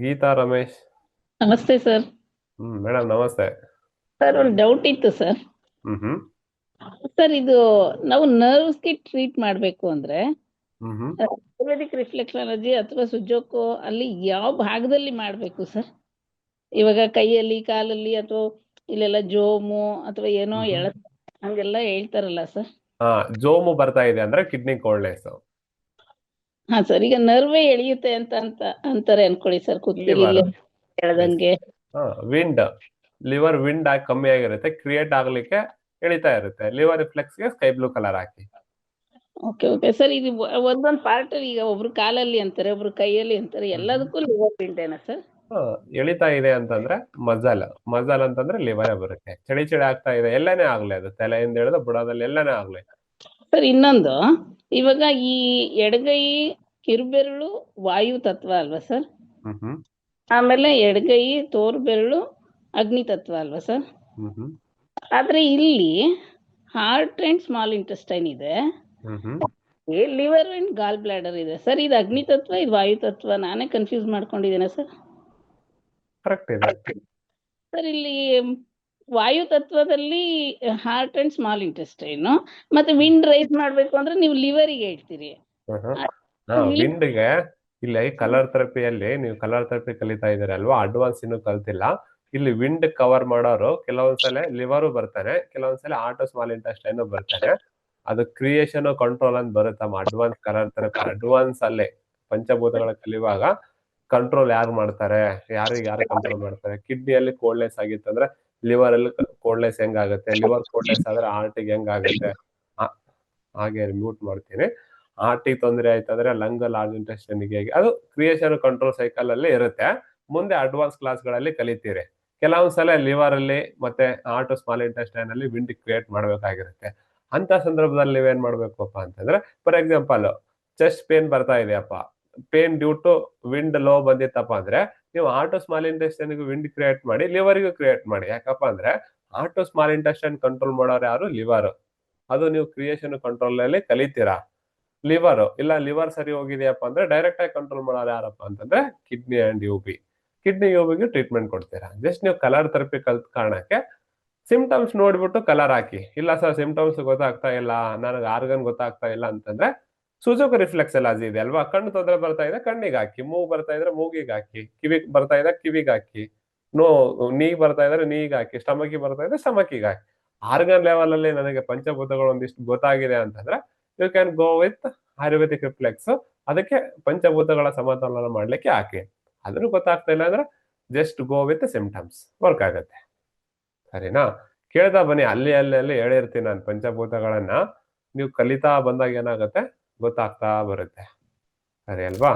ಗೀತಾ ರಮೇಶ್. ನಮಸ್ತೆ sir. Madam ನಮಸ್ತೆ. Sir ಒಂದು ಡೌಟ್ ಇತ್ತು ಸರ್. ಹ್ಮ್ ಸರ್ ಇದು ನಾವು ನರ್ವ್ಸ್ಗೆ ಟ್ರೀಟ್ ಮಾಡಬೇಕು ಅಂದ್ರೆ ಹ್ಮ್ ಆಯುರ್ವೇದಿಕ್ ರಿಫ್ಲೆಕ್ಸಾಲಜಿ ಅಥವಾ ಸುಜೋಕೋ ಅಲ್ಲಿ ಯಾವ ಭಾಗದಲ್ಲಿ ಮಾಡಬೇಕು ಸರ್? ಇವಾಗ ಕೈಯಲ್ಲಿ, ಕಾಲಲ್ಲಿ ಅಥವಾ ಇಲ್ಲೆಲ್ಲ ಜೋಮು ಅಥವಾ ಏನೋ ಹ್ಮ್ ಹಂಗೆಲ್ಲ ಹೇಳ್ತಾರಲ್ಲ ಸರ್. ಹಾ, ಜೋಮು ಬರ್ತಾ ಇದೆ ಅಂದ್ರೆ ಕಿಡ್ನಿ ಕೋಲ್ಡ್ನೆಸ್. ಹಾ ಸರ್, ಈಗ ನರ್ವೇ ಎಳೆಯುತ್ತೆ ಅಂತ ಅಂತಾರೆ ಅನ್ಕೊಳ್ಳಿ ಸರ್, ಕುತ್ತಿಗೆ ಲಿವರ್. ಎಸ್. ಎಳ್ದಂಗೆ. ಹಾ, ವಿಂಡ್, ಲಿವರ್ ವಿಂಡ್ ಆಗಿ ಕಮ್ಮಿ ಆಗಿರುತ್ತೆ, ಕ್ರಿಯೇಟ್ ಆಗ್ಲಿಕ್ಕೆ ಎಳಿತಾ ಇರುತ್ತೆ. ಲಿವರ್ ರಿಫ್ಲೆಕ್ಸ್ಗೆ ಸ್ಕೈ ಬ್ಲೂ ಕಲರ್ ಹಾಕಿ. ಓಕೆ ಓಕೆ ಸರ್, ಇದು ಒಂದೊಂದು ಪಾರ್ಟ್ ಅಲ್ಲಿ, ಈಗ ಒಬ್ರು ಕಾಲಲ್ಲಿ ಅಂತಾರೆ, ಒಬ್ರು ಕೈಯಲ್ಲಿ ಅಂತಾರೆ, ಎಲ್ಲದಕ್ಕೂ ಲಿವರ್ ಪಿಂಟೇನಾ ಸರ್? ಎಳಿತಾ ಇದೆ ಅಂತಂದ್ರೆ ಮಜಲ್ ಅಂತಂದ್ರೆ ಲಿವರೇ ಬರುತ್ತೆ. ಚಳಿ ಆಗ್ತಾ ಇದೆ, ಎಲ್ಲಾನೇ ಆಗ್ಲಿ, ಅದು ತಲೆಯಿಂದ ಹಿಡಿದು ಬುಡದಲ್ಲಿ ಎಲ್ಲಾನೇ ಆಗ್ಲಿ. ಸರ್ ಇನ್ನೊಂದು, ಇವಾಗ ಈ ಎಡಗೈ ಕಿರುಬೆರಳು ವಾಯು ತತ್ವ ಅಲ್ವಾ ಸರ್? ಹ್ಮ್ ಆಮೇಲೆ ಎಡಗೈ ತೋರ್ಬೆರಳು ಅಗ್ನಿ ತತ್ವ ಅಲ್ವಾ ಸರ್? ಹ್ಮ್ ಆದ್ರೆ ಇಲ್ಲಿ ಹಾರ್ಟ್ ಅಂಡ್ ಸ್ಮಾಲ್ ಇಂಟೆಸ್ಟೈನ್ ಇದೆ, ಹ್ಮ್ ಲಿವರ್ ಅಂಡ್ ಗಾಲ್ ಬ್ಲಾಡರ್ ಇದೆ ಸರ್. ಇದು ಅಗ್ನಿ ತತ್ವ, ಇದು ವಾಯು ತತ್ವ, ನಾನೇ ಕನ್ಫ್ಯೂಸ್ ಮಾಡ್ಕೊಂಡಿದ್ದೇನೆ ಸರ್. ಕರೆಕ್ಟ್ ಇದೆ ಸರ್ ಇಲ್ಲಿ ವಾಯು ತತ್ವದಲ್ಲಿ ಹಾರ್ಟ್ ಅಂಡ್ ಸ್ಮಾಲ್ ಇಂಟೆಸ್ಟೈನ್, ಮತ್ತೆ ವಿಂಡ್ ರೈಸ್ ಮಾಡ್ಬೇಕು ಅಂದ್ರೆ ನೀವು ಲಿವರಿಗೆ ಹೇಳ್ತೀರಿ. ವಿಂಡ್ಗೆ ಇಲ್ಲಿ ಕಲರ್ ಥೆರಪಿಯಲ್ಲಿ ನೀವು ಕಲರ್ ಥೆರಪಿ ಕಲಿತಾ ಇದ್ದೀರಾ ಅಲ್ವಾ, ಅಡ್ವಾನ್ಸ್ ಇನ್ನು ಕಲ್ತಿಲ್ಲ. ಇಲ್ಲಿ ವಿಂಡ್ ಕವರ್ ಮಾಡೋರು ಕೆಲವೊಂದ್ಸಲ ಲಿವರು ಬರ್ತಾನೆ, ಕೆಲವೊಂದ್ಸಲ ಆಟೋ ಸ್ಮಾಲ್ ಇಂಟೆಸ್ಟೈನ್ ಬರ್ತಾನೆ. ಅದು ಕ್ರಿಯೇಷನ್ ಕಂಟ್ರೋಲ್ ಅಂತ ಬರುತ್ತಮ್ಮ ಅಡ್ವಾನ್ಸ್ ಕಲರ್ ಥೆರಪಿ. ಅಡ್ವಾನ್ಸ್ ಅಲ್ಲೇ ಪಂಚಭೂತಗಳ ಕಲಿಯುವಾಗ ಕಂಟ್ರೋಲ್ ಯಾರು ಮಾಡ್ತಾರೆ, ಯಾರು ಕಂಟ್ರೋಲ್ ಮಾಡ್ತಾರೆ. ಕಿಡ್ನಿಯಲ್ಲಿ ಕೋಲ್ಡ್ನೆಸ್ ಆಗಿತ್ತಂದ್ರೆ ಲಿವರ್ ಅಲ್ಲಿ ಕೋಲ್ಡ್ನೆಸ್ ಹೆಂಗಾಗುತ್ತೆ, ಲಿವರ್ ಕೋಲ್ಡ್ನೆಸ್ ಆದ್ರೆ ಹಾರ್ಟಿಗೆ ಹೆಂಗಾಗುತ್ತೆ. ಹಾಗೆ ಮ್ಯೂಟ್ ಮಾಡ್ತೀನಿ. ಹಾರ್ಟಿಗೆ ತೊಂದರೆ ಆಯ್ತಂದ್ರೆ ಲಂಗ್ ಲಾರ್ಜ್ ಇಂಟೆಸ್ಟೈನ್ಗೆ ಹೇಗೆ, ಅದು ಕ್ರಿಯೇಷನ್ ಕಂಟ್ರೋಲ್ ಸೈಕಲ್ ಅಲ್ಲಿ ಇರುತ್ತೆ. ಮುಂದೆ ಅಡ್ವಾನ್ಸ್ ಕ್ಲಾಸ್ಗಳಲ್ಲಿ ಕಲಿತೀರಿ. ಕೆಲವೊಂದ್ಸಲ ಲಿವರ್ ಅಲ್ಲಿ ಮತ್ತೆ ಹಾರ್ಟ್ ಸ್ಮಾಲ್ ಇಂಟೆಸ್ಟೈನ್ ಅಲ್ಲಿ ವಿಂಡ್ ಕ್ರಿಯೇಟ್ ಮಾಡ್ಬೇಕಾಗಿರುತ್ತೆ. ಅಂತ ಸಂದರ್ಭದಲ್ಲಿ ನೀವೇನ್ ಮಾಡ್ಬೇಕಪ್ಪ ಅಂತಂದ್ರೆ, ಫಾರ್ ಎಕ್ಸಾಂಪಲ್ ಚೆಸ್ಟ್ ಪೇನ್ ಬರ್ತಾ ಇದೆಯಪ್ಪ, ಪೇನ್ ಡ್ಯೂ ಟು ವಿಂಡ್ ಲೋ ಬಂದಿತ್ತಪ್ಪ ಅಂದ್ರೆ ನೀವು ಹಾರ್ಟ್ ಸ್ಮಾಲ್ ಇಂಟೆಸ್ಟೈನ್ಗೆ ವಿಂಡ್ ಕ್ರಿಯೇಟ್ ಮಾಡಿ, ಲಿವರ್ಗೂ ಕ್ರಿಯೇಟ್ ಮಾಡಿ. ಯಾಕಪ್ಪ ಅಂದ್ರೆ ಹಾರ್ಟ್ ಸ್ಮಾಲ್ ಇಂಟೆಸ್ಟೈನ್ ಕಂಟ್ರೋಲ್ ಮಾಡೋರು ಯಾರು? ಲಿವರ್. ಅದು ನೀವು ಕ್ರಿಯೇಷನ್ ಕಂಟ್ರೋಲ್ ಅಲ್ಲಿ ಕಲಿತೀರಾ. ಲಿವರ್ ಇಲ್ಲ, ಲಿವರ್ ಸರಿ ಹೋಗಿದೆಯಪ್ಪ ಅಂದ್ರೆ ಡೈರೆಕ್ಟ್ ಆಗಿ ಕಂಟ್ರೋಲ್ ಮಾಡೋರು ಯಾರಪ್ಪ ಅಂತಂದ್ರೆ ಕಿಡ್ನಿ ಅಂಡ್ ಯುಬಿ. ಕಿಡ್ನಿ ಯುಬಿಗೆ ಟ್ರೀಟ್ಮೆಂಟ್ ಕೊಡ್ತೀರಾ. ಜಸ್ಟ್ ನೀವು ಕಲರ್ ಥೆರಪಿ ಕಲ್ತ್ ಕಾರಣಕ್ಕೆ ಸಿಂಪ್ಟಮ್ಸ್ ನೋಡ್ಬಿಟ್ಟು ಕಲರ್ ಹಾಕಿ. ಇಲ್ಲ ಸರ್ ಸಿಂಪ್ಟಮ್ಸ್ ಗೊತ್ತಾಗ್ತಾ ಇಲ್ಲ, ನನಗೆ ಆರ್ಗನ್ ಗೊತ್ತಾಗ್ತಾ ಇಲ್ಲ ಅಂತಂದ್ರೆ ಸುಜೋಕೋ ರಿಫ್ಲೆಕ್ಸಾಲಜಿ ಇದೆ ಅಲ್ವಾ, ಕಣ್ಣು ತೊಂದರೆ ಬರ್ತಾ ಇದೆ ಕಣ್ಣಿಗೆ ಹಾಕಿ, ಮೂಗು ಬರ್ತಾ ಇದ್ರೆ ಮೂಗಿಗೆ ಹಾಕಿ, ಕಿವಿಗೆ ಬರ್ತಾ ಇದ್ರೆ ಕಿವಿಗೆ ಹಾಕಿ, ನೀ ಬರ್ತಾ ಇದ್ರೆ ನೀಗೆ ಹಾಕಿ, ಸ್ಟಮಕಿಗೆ ಬರ್ತಾ ಇದ್ರೆ ಸ್ಟಮಕಿಗೆ ಹಾಕಿ. ಆರ್ಗನ್ ಲೆವೆಲ್ ಅಲ್ಲಿ ನನಗೆ ಪಂಚಭೂತಗಳು ಒಂದಿಷ್ಟು ಗೊತ್ತಾಗಿದೆ ಅಂತಂದ್ರೆ you can go with ayurvedic reflex. ಅದಕ್ಕೆ ಪಂಚಭೂತಗಳ ಸಮಾಧಾನ ಮಾಡ್ಲಿಕ್ಕೆ ಹಾಕಿ. ಅದ್ರೂ ಗೊತ್ತಾಗ್ತಾ ಇಲ್ಲ ಅಂದ್ರೆ just go with symptoms, work ಆಗತ್ತೆ. ಸರಿನಾ? ಕೇಳ್ತಾ ಬನ್ನಿ, ಅಲ್ಲಿ ಹೇಳಿರ್ತೀನಿ ನಾನು ಪಂಚಭೂತಗಳನ್ನ. ನೀವು ಕಲಿತಾ ಬಂದಾಗ ಏನಾಗತ್ತೆ ಗೊತ್ತಾಗ್ತಾ ಬರುತ್ತೆ. ಸರಿ ಅಲ್ವಾ?